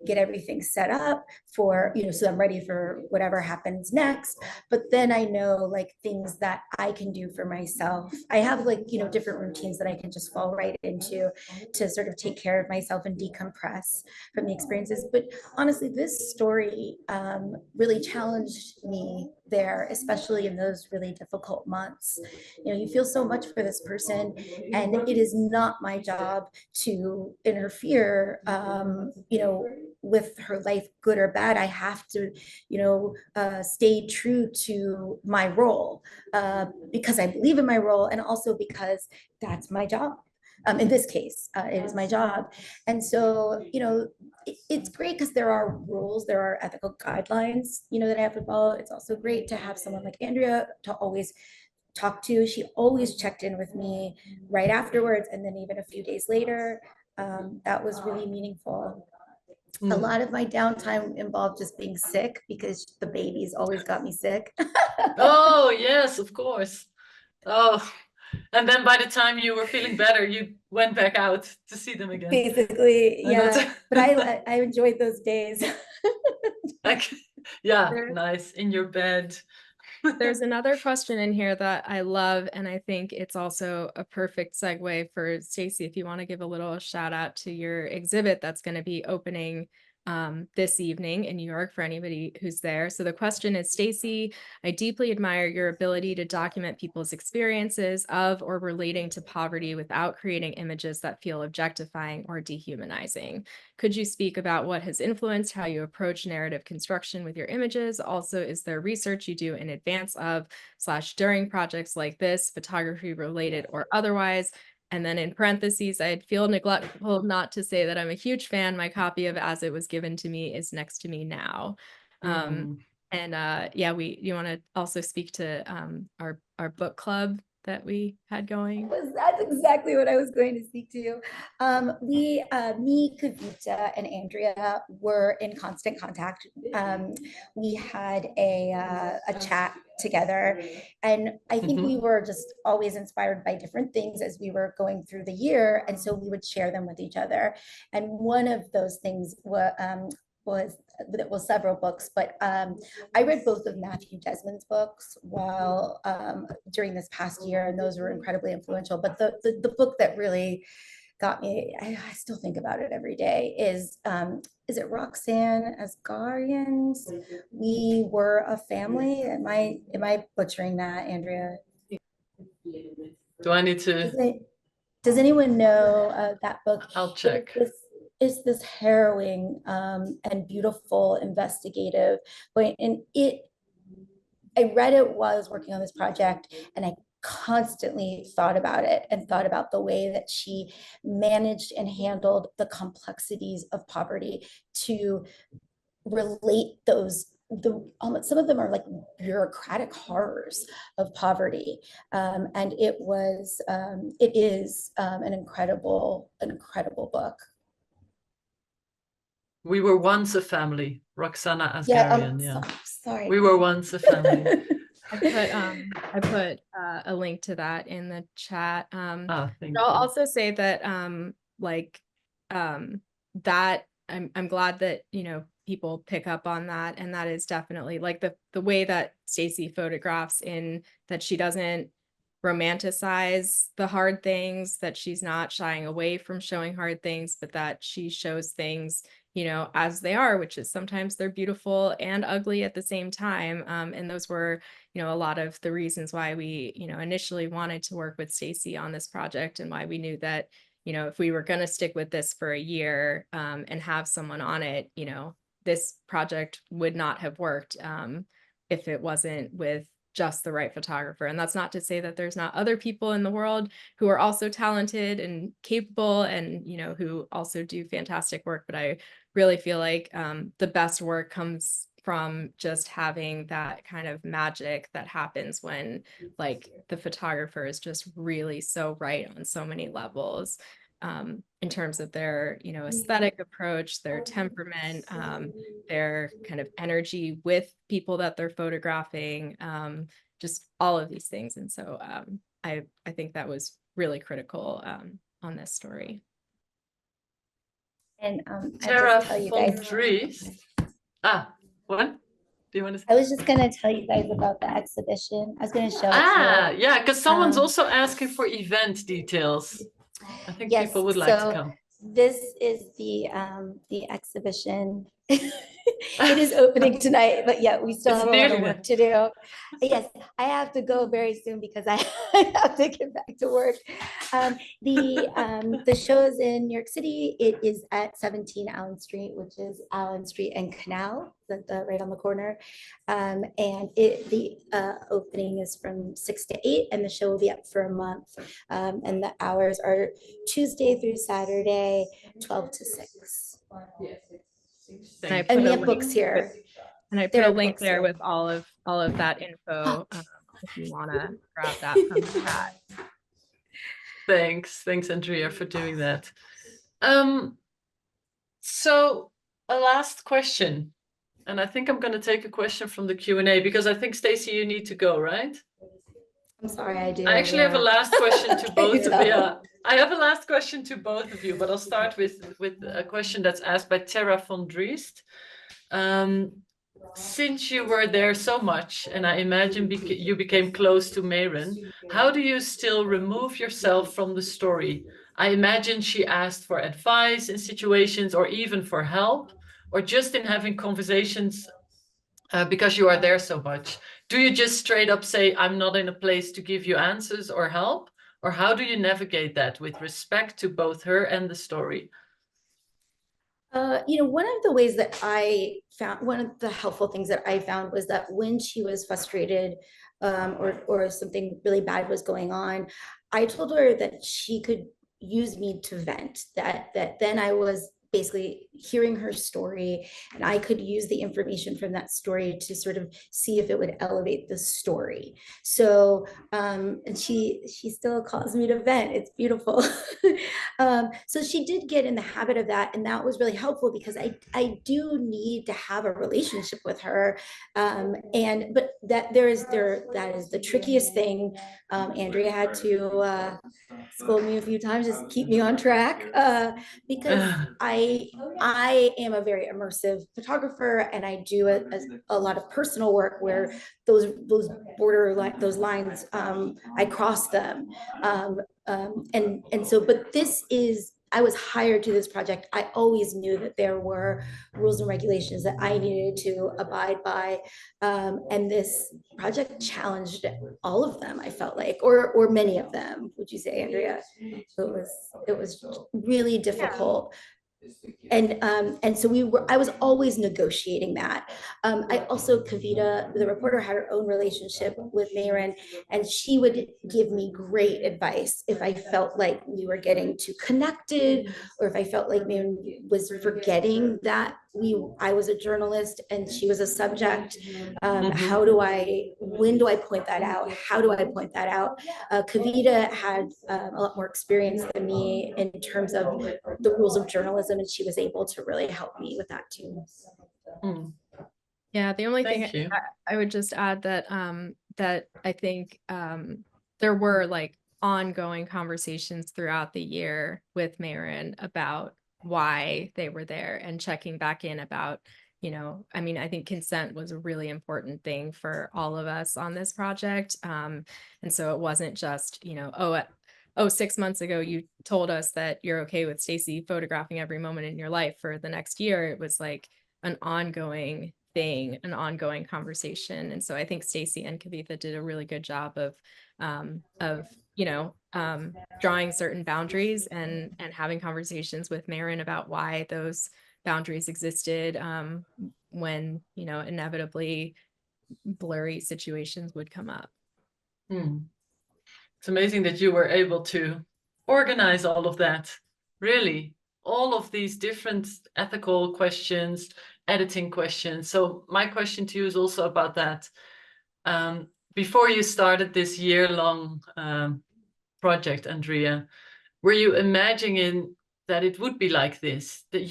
get everything set up for, so I'm ready for whatever happens next. But then I know like things that I can do for myself. I have like, different routines that I can just fall right into to sort of take care of myself and decompress from the experiences. But honestly, this story really challenged me there, especially in those really difficult months. You feel so much for this person, and it is not my job to interfere, with her life, good or bad. I have to, stay true to my role, because I believe in my role, and also because that's my job. In this case, it is my job. And so, it's great because there are rules, there are ethical guidelines, that I have to follow. It's also great to have someone like Andrea to always talk to. She always checked in with me right afterwards, and then even a few days later. That was really meaningful. A lot of my downtime involved just being sick, because the babies always got me sick. Oh, yes, of course. Oh, and then by the time you were feeling better, you went back out to see them again. Basically, And that's yeah. But I enjoyed those days. like, yeah, There- nice in your bed. There's another question in here that I love, and I think it's also a perfect segue for Stacy, if you want to give a little shout out to your exhibit that's going to be opening this evening in New York for anybody who's there. So the question is, Stacy, I deeply admire your ability to document people's experiences of or relating to poverty without creating images that feel objectifying or dehumanizing. Could you speak about what has influenced how you approach narrative construction with your images? Also, is there research you do in advance of / during projects like this, photography related or otherwise? And then in parentheses, I'd feel neglectful not to say that I'm a huge fan. My copy of As It Was Given to Me is next to me now. And yeah, you want to also speak to our book club that we had going? That's exactly what I was going to speak to. Me, Kavitha, and Andrea were in constant contact. We had a chat together, and I think we were just always inspired by different things as we were going through the year, and so we would share them with each other. And one of those things was several books, but I read both of Matthew Desmond's books while during this past year, and those were incredibly influential. But the book that really got me, I still think about it every day, is it Roxanne Asgharian's We Were a Family? Am I butchering that, Andrea? Do I need to? Does anyone know that book? I'll check. It's this harrowing and beautiful investigative point. And I read it while I was working on this project, and I constantly thought about it and thought about the way that she managed and handled the complexities of poverty to relate some of them are like bureaucratic horrors of poverty. And it is an incredible book. We Were Once a Family, Roxana Asgharian. Yeah. Sorry. We Were Once a Family. I put a link to that in the chat. Thank I'll you. also say that that I'm glad that people pick up on that, and that is definitely like the way that Stacy photographs, in that she doesn't romanticize the hard things, that she's not shying away from showing hard things, but that she shows things as they are, which is sometimes they're beautiful and ugly at the same time. And those were a lot of the reasons why we initially wanted to work with Stacy on this project, and why we knew that if we were going to stick with this for a year and have someone on it, this project would not have worked if it wasn't with just the right photographer. And that's not to say that there's not other people in the world who are also talented and capable and, you know, who also do fantastic work. But I really feel like the best work comes from just having that kind of magic that happens when like the photographer is just really so right on so many levels, in terms of their, you know, aesthetic approach, their temperament, their kind of energy with people that they're photographing, just all of these things. And so I think that was really critical on this story. And Tara tell you guys. What? Do you want to say? I was just gonna tell you guys about the exhibition. I was gonna show it to you. Yeah, because someone's also asking for event details. I think Yes, people would like to come. This is the exhibition. It is opening tonight, but yeah, we still have a lot of work to do. Yes, I have to go very soon because I have to get back to work. The show is in New York City. It is at 17 Allen Street, which is Allen Street and Canal, right on the corner. And the opening is from 6 to 8, and the show will be up for a month. And the hours are Tuesday through Saturday, 12 to 6. And we have books here. And I put a link there with all of that info if you want to grab that from the chat. Thanks, Andrea, for doing that. So a last question, and I think I'm going to take a question from the Q&A because I think Stacy, you need to go, right? I'm sorry, I do. I actually have a last question to both of you. I have a last question to both of you, but I'll start with a question that's asked by Tara von Driest. Since you were there so much, and I imagine you became close to Mayron, how do you still remove yourself from the story? I imagine she asked for advice in situations or even for help, or just in having conversations because you are there so much. Do you just straight up say, I'm not in a place to give you answers or help? Or how do you navigate that with respect to both her and the story? You know, one of the ways that I found, one of the helpful things that I found was that when she was frustrated or something really bad was going on, I told her that she could use me to vent, that then I was basically hearing her story and I could use the information from that story to sort of see if it would elevate the story. So and she still calls me to vent. It's beautiful. So she did get in the habit of that, and that was really helpful because I do need to have a relationship with her, but that is the trickiest thing. Andrea had to scold me a few times, just keep me on track, because I am a very immersive photographer, and I do a lot of personal work where those lines, I cross them, and so, but this is, I was hired to this project. I always knew that there were rules and regulations that I needed to abide by. And this project challenged all of them, I felt like, or many of them, would you say, Andrea? It was really difficult. And so I was always negotiating that. I also, Kavitha, the reporter, had her own relationship with Mayron, and she would give me great advice if I felt like we were getting too connected, or if I felt like Mayron was forgetting that I was a journalist and she was a subject. When do I point that out? How do I point that out? Kavitha had a lot more experience than me in terms of the rules of journalism, and she was able to really help me with that too. Yeah, the only thing I would just add that that I think there were like ongoing conversations throughout the year with Mayron about why they were there and checking back in about, you know, I mean, I think consent was a really important thing for all of us on this project. And so it wasn't just, you know, 6 months ago, you told us that you're okay with Stacy photographing every moment in your life for the next year. It was like an ongoing thing, an ongoing conversation. And so I think Stacy and Kavitha did a really good job of you know, drawing certain boundaries and having conversations with Mayron about why those boundaries existed when, you know, inevitably blurry situations would come up. It's amazing that you were able to organize all of that, really, all of these different ethical questions, editing questions. So my question to you is also about that. Before you started this year-long project, Andrea, were you imagining that it would be like this? That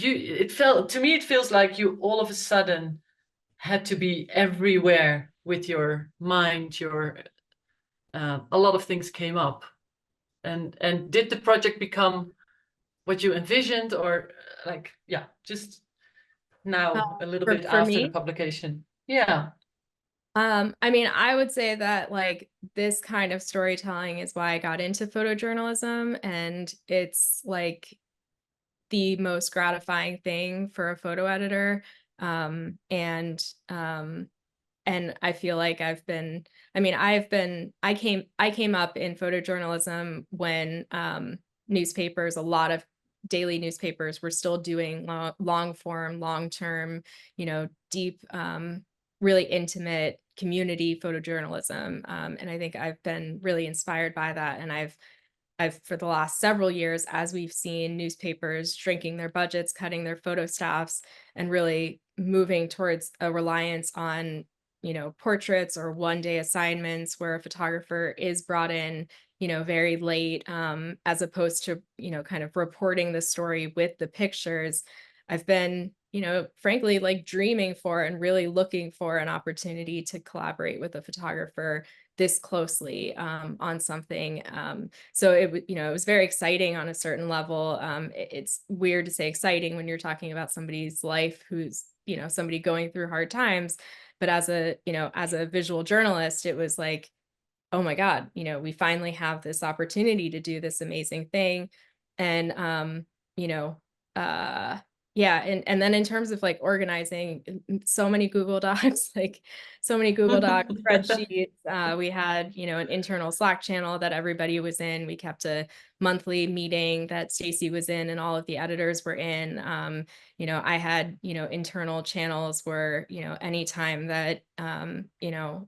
to me, it feels like you all of a sudden had to be everywhere with your mind, a lot of things came up. And did the project become what you envisioned, or like, yeah, just now a little bit For after the me, publication? Yeah. I mean, I would say that like this kind of storytelling is why I got into photojournalism, and it's like the most gratifying thing for a photo editor. And I feel like I came up in photojournalism when newspapers, a lot of daily newspapers were still doing long form, long-term, you know, deep, really intimate community photojournalism. And I think I've been really inspired by that. And I've for the last several years, as we've seen newspapers shrinking their budgets, cutting their photo staffs, and really moving towards a reliance on, you know, portraits or one-day assignments where a photographer is brought in, you know, very late, as opposed to, you know, kind of reporting the story with the pictures. I've been, you know, frankly, like dreaming for and really looking for an opportunity to collaborate with a photographer this closely on something. So you know, it was very exciting on a certain level. It's weird to say exciting when you're talking about somebody's life who's, you know, somebody going through hard times. But as a, you know, as a visual journalist, it was like, oh my God, you know, we finally have this opportunity to do this amazing thing. And, you know, yeah. And then in terms of like organizing, so many Google Docs, like so many Google Docs, spreadsheets. We had, you know, an internal Slack channel that everybody was in. We kept a monthly meeting that Stacy was in and all of the editors were in. You know, I had, you know, internal channels where, you know, anytime that, you know,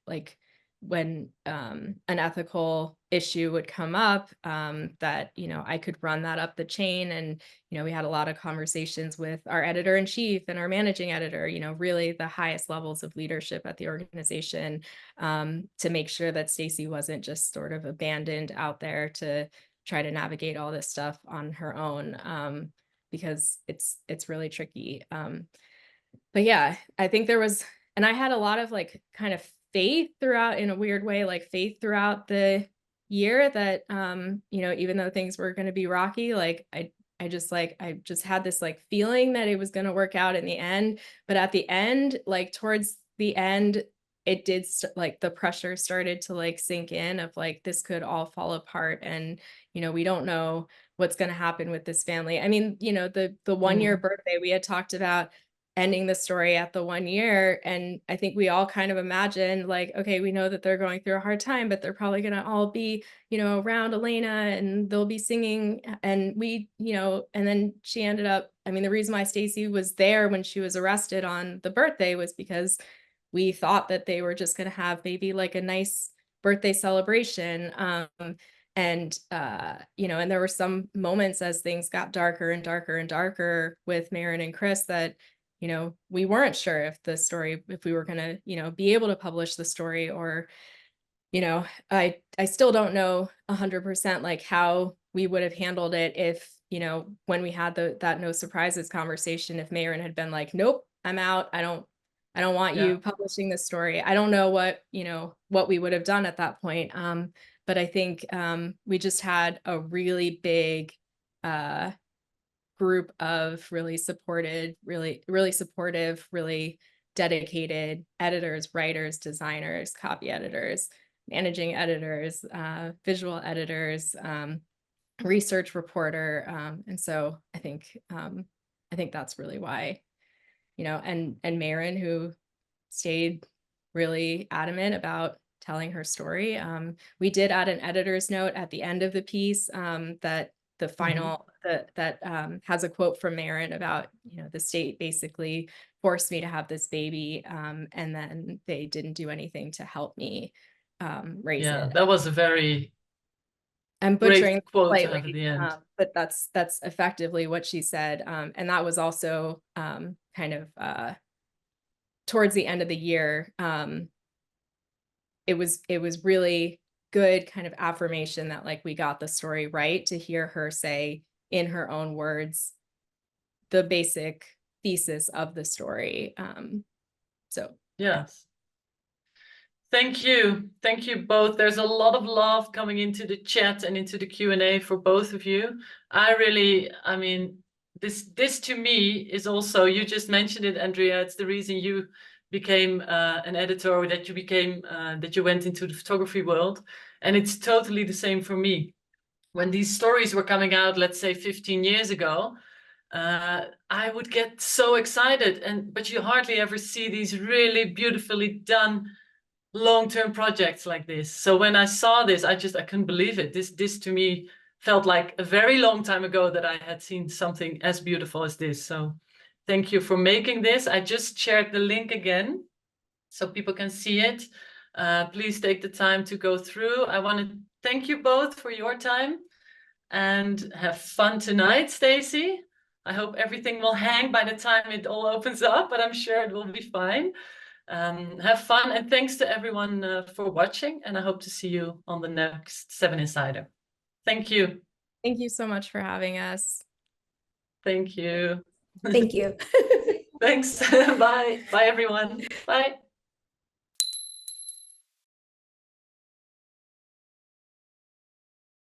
like when an ethical issue would come up, that, you know, I could run that up the chain. And, you know, we had a lot of conversations with our editor-in-chief and our managing editor, you know, really the highest levels of leadership at the organization, to make sure that Stacy wasn't just sort of abandoned out there to try to navigate all this stuff on her own, because it's really tricky. But yeah, I think there was, and I had a lot of like kind of faith throughout, in a weird way, like faith throughout the year that, you know, even though things were going to be rocky, like I just had this like feeling that it was going to work out in the end. But at the end, like towards the end, it did like the pressure started to like sink in of like, this could all fall apart. And, you know, we don't know what's going to happen with this family. I mean, you know, the 1 year birthday, we had talked about ending the story at the 1 year. And I think we all kind of imagined like, okay, we know that they're going through a hard time, but they're probably going to all be, you know, around Elena and they'll be singing. And we, you know, and then she ended up, I mean, the reason why Stacy was there when she was arrested on the birthday was because we thought that they were just going to have maybe like a nice birthday celebration. And, you know, and there were some moments as things got darker and darker and darker with Mayron and Chris that, you know, we weren't sure if we were going to, you know, be able to publish the story, or, you know, I still don't know 100% like how we would have handled it if, you know, when we had that no surprises conversation, if Mayron had been like, nope, I'm out. I don't want you publishing this story. I don't know what, you know, what we would have done at that point. But I think we just had a really big group of really supportive, really dedicated editors, writers, designers, copy editors, managing editors, visual editors, research reporter. And so I think that's really why, you know, and Mayron, who stayed really adamant about telling her story. We did add an editor's note at the end of the piece, that the final that has a quote from Mayron about, the state basically forced me to have this baby, and then they didn't do anything to help me raise it. That was a very I'm butchering great quote to slightly, have at the end. but that's effectively what she said. And that was also kind of towards the end of the year. It was really good kind of affirmation that like we got the story right, to hear her say in her own words the basic thesis of the story. So yes. Thank you both. There's a lot of love coming into the chat and into the Q&A for both of you. I mean, this to me is also, you just mentioned it, Andrea, it's the reason you became an editor, or that you became, that you went into the photography world. And it's totally the same for me. When these stories were coming out, let's say 15 years ago, I would get so excited, but you hardly ever see these really beautifully done long-term projects like this. So when I saw this, I couldn't believe it. This to me felt like a very long time ago that I had seen something as beautiful as this. So thank you for making this. I just shared the link again so people can see it. Please take the time to go through. I want to thank you both for your time, and have fun tonight, Stacy. I hope everything will hang by the time it all opens up, but I'm sure it will be fine. Have fun, and thanks to everyone for watching, and I hope to see you on the next 7 Insider. Thank you. thank you so much for having us. Thank you. Thank you. Thanks. Bye. Bye, everyone. Bye.